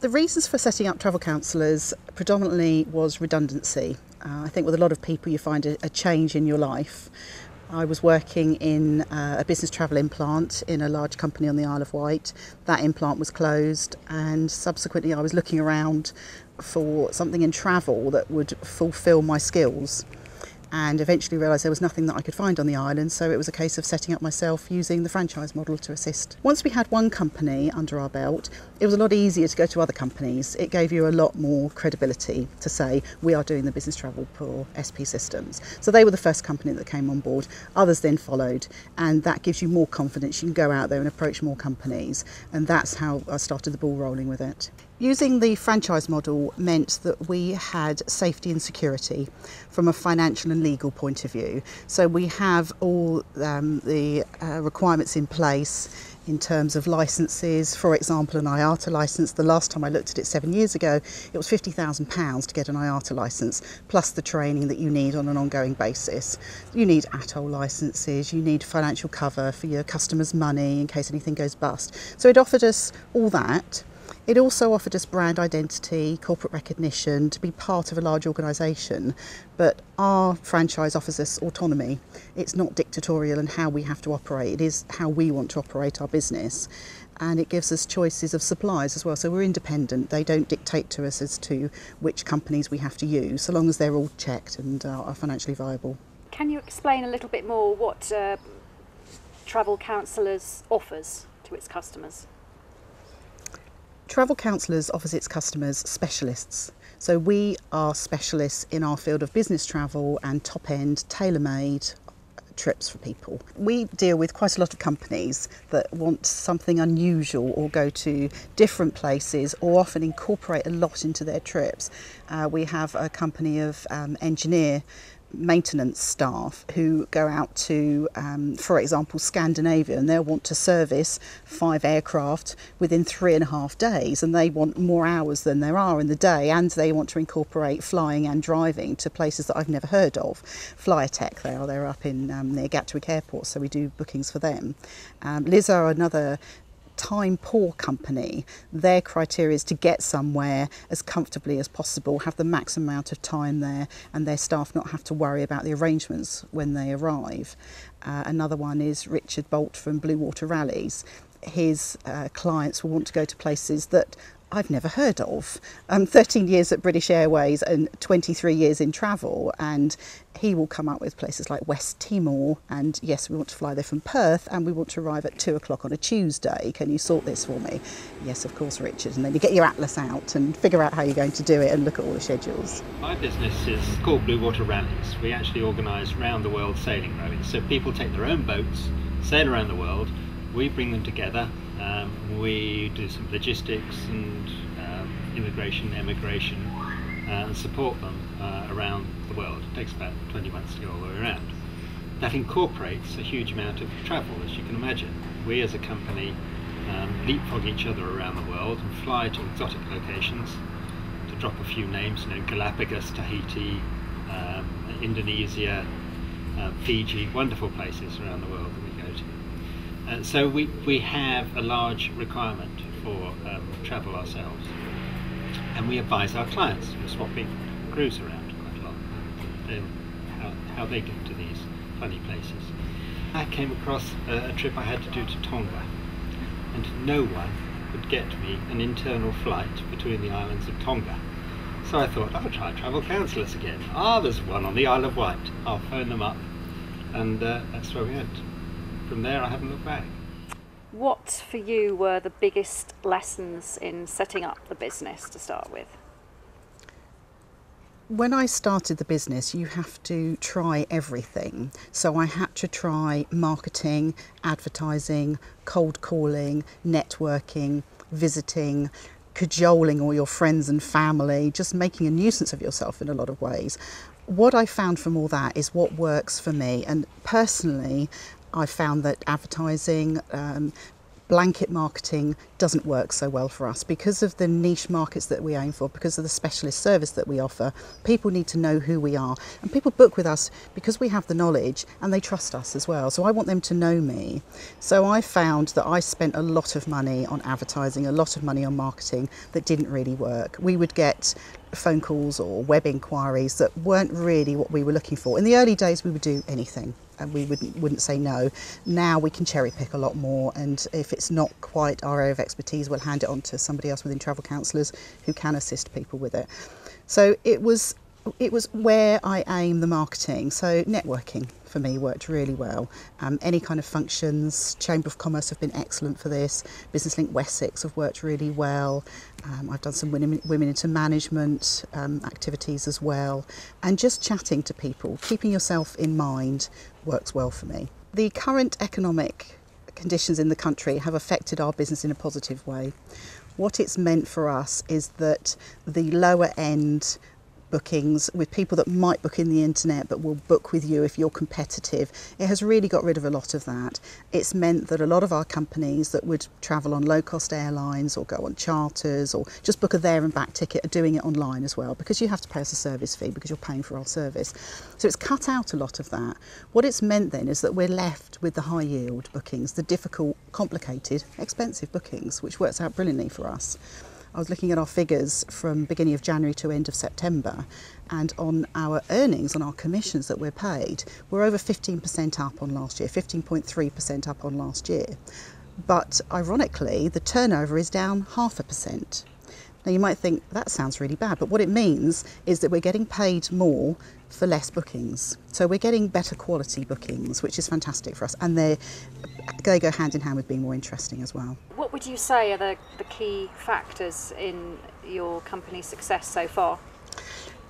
The reasons for setting up Travel Counsellors predominantly was redundancy. I think with a lot of people you find a change in your life. I was working in a business travel implant in a large company on the Isle of Wight. That implant was closed, and subsequently I was looking around for something in travel that would fulfil my skills, and eventually realised there was nothing that I could find on the island, so it was a case of setting up myself using the franchise model to assist. Once we had one company under our belt, it was a lot easier to go to other companies. It gave you a lot more credibility to say, we are doing the business travel for SP Systems. So they were the first company that came on board. Others then followed, and that gives you more confidence. You can go out there and approach more companies, and that's how I started the ball rolling with it. Using the franchise model meant that we had safety and security from a financial and legal point of view. So we have all the requirements in place in terms of licences. For example, an IATA licence, the last time I looked at it 7 years ago, it was £50,000 to get an IATA licence, plus the training that you need on an ongoing basis. You need ATOL licences, you need financial cover for your customers' money in case anything goes bust. So it offered us all that. It also offered us brand identity, corporate recognition, to be part of a large organisation, but our franchise offers us autonomy. It's not dictatorial in how we have to operate, it is how we want to operate our business, and it gives us choices of suppliers as well, so we're independent. They don't dictate to us as to which companies we have to use, so long as they're all checked and are financially viable. Can you explain a little bit more what Travel Counsellors offers to its customers? Travel Counsellors offers its customers specialists. So we are specialists in our field of business travel and top-end, tailor-made trips for people. We deal with quite a lot of companies that want something unusual or go to different places or often incorporate a lot into their trips. We have a company of engineer maintenance staff who go out to, for example, Scandinavia, and they'll want to service 5 aircraft within 3.5 days, and they want more hours than there are in the day, and they want to incorporate flying and driving to places that I've never heard of. Flyatech, they're up in near Gatwick Airport, so we do bookings for them. Liz are another time poor company. Their criteria is to get somewhere as comfortably as possible, have the maximum amount of time there, and their staff not have to worry about the arrangements when they arrive. Another one is Richard Bolt from Blue Water Rallies. His clients will want to go to places that I've never heard of. 13 years at British Airways and 23 years in travel, and he will come up with places like West Timor, and yes, we want to fly there from Perth, and we want to arrive at 2 o'clock on a Tuesday. Can you sort this for me? Yes, of course, Richard. And then you get your atlas out and figure out how you're going to do it and look at all the schedules. My business is called Blue Water Rallies. We actually organise round the world sailing rallies. So people take their own boats, sail around the world, we bring them together. We do some logistics and immigration, emigration, and support them around the world. It takes about 20 months to go all the way around. That incorporates a huge amount of travel, as you can imagine. We as a company leapfrog each other around the world and fly to exotic locations. To drop a few names, Galapagos, Tahiti, Indonesia, Fiji, wonderful places around the world that we go to. So we have a large requirement for travel ourselves, and we advise our clients. We're swapping crews around quite a lot, and how they get to these funny places. I came across a trip I had to do to Tonga, and no one could get me an internal flight between the islands of Tonga. So I thought, I'll try Travel Counsellors again. There's one on the Isle of Wight. I'll phone them up, and that's where we went. From there, I haven't looked back. What for you were the biggest lessons in setting up the business to start with? When I started the business, you have to try everything. So I had to try marketing, advertising, cold calling, networking, visiting, cajoling all your friends and family, just making a nuisance of yourself in a lot of ways. What I found from all that is what works for me, and personally I found that advertising, blanket marketing doesn't work so well for us because of the niche markets that we aim for, because of the specialist service that we offer. People need to know who we are, and people book with us because we have the knowledge and they trust us as well. So I want them to know me. So I found that I spent a lot of money on advertising, a lot of money on marketing that didn't really work. We would get phone calls or web inquiries that weren't really what we were looking for. In the early days we would do anything and we wouldn't say no. Now we can cherry pick a lot more, and if it's not quite our area of expertise, we'll hand it on to somebody else within Travel Counsellors who can assist people with it. So it was where I aim the marketing. So networking for me worked really well. Any kind of functions, Chamber of Commerce have been excellent for this. Business Link Wessex have worked really well. I've done some women into management activities as well. And just chatting to people, keeping yourself in mind works well for me. The current economic conditions in the country have affected our business in a positive way. What it's meant for us is that the lower end bookings with people that might book in the internet but will book with you if you're competitive, it has really got rid of a lot of that. It's meant that a lot of our companies that would travel on low cost airlines or go on charters or just book a there and back ticket are doing it online as well, because you have to pay us a service fee because you're paying for our service. So it's cut out a lot of that. What it's meant then is that we're left with the high yield bookings, the difficult, complicated, expensive bookings, which works out brilliantly for us. I was looking at our figures from beginning of January to end of September, and on our earnings, on our commissions that we're paid, we're over 15% up on last year, 15.3% up on last year. But ironically, the turnover is down 0.5%. Now you might think that sounds really bad, but what it means is that we're getting paid more for less bookings. So we're getting better quality bookings, which is fantastic for us, and they go hand in hand with being more interesting as well. What would you say are the key factors in your company's success so far?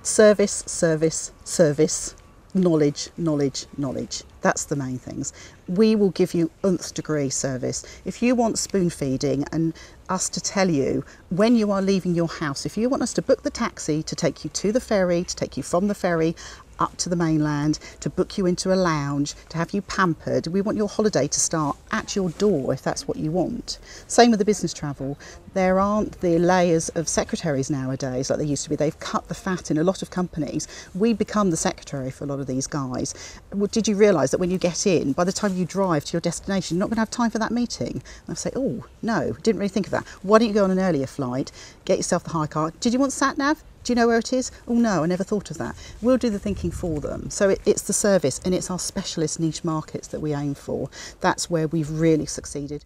Service, service, service. Knowledge, knowledge, knowledge. That's the main things. We will give you nth degree service. If you want spoon feeding and us to tell you when you are leaving your house, if you want us to book the taxi to take you to the ferry, to take you from the ferry up to the mainland, to book you into a lounge, to have you pampered, we want your holiday to start at your door if that's what you want. Same with the business travel. There aren't the layers of secretaries nowadays like there used to be. They've cut the fat in a lot of companies. We become the secretary for a lot of these guys. Well, did you realise that when you get in, by the time you drive to your destination, you're not going to have time for that meeting? And I say, oh no, didn't really think of that. Why don't you go on an earlier flight, get yourself the high car? Did you want sat-nav? Do you know where it is? Oh no, I never thought of that. We'll do the thinking for them. So it's the service, and it's our specialist niche markets that we aim for. That's where we've really succeeded.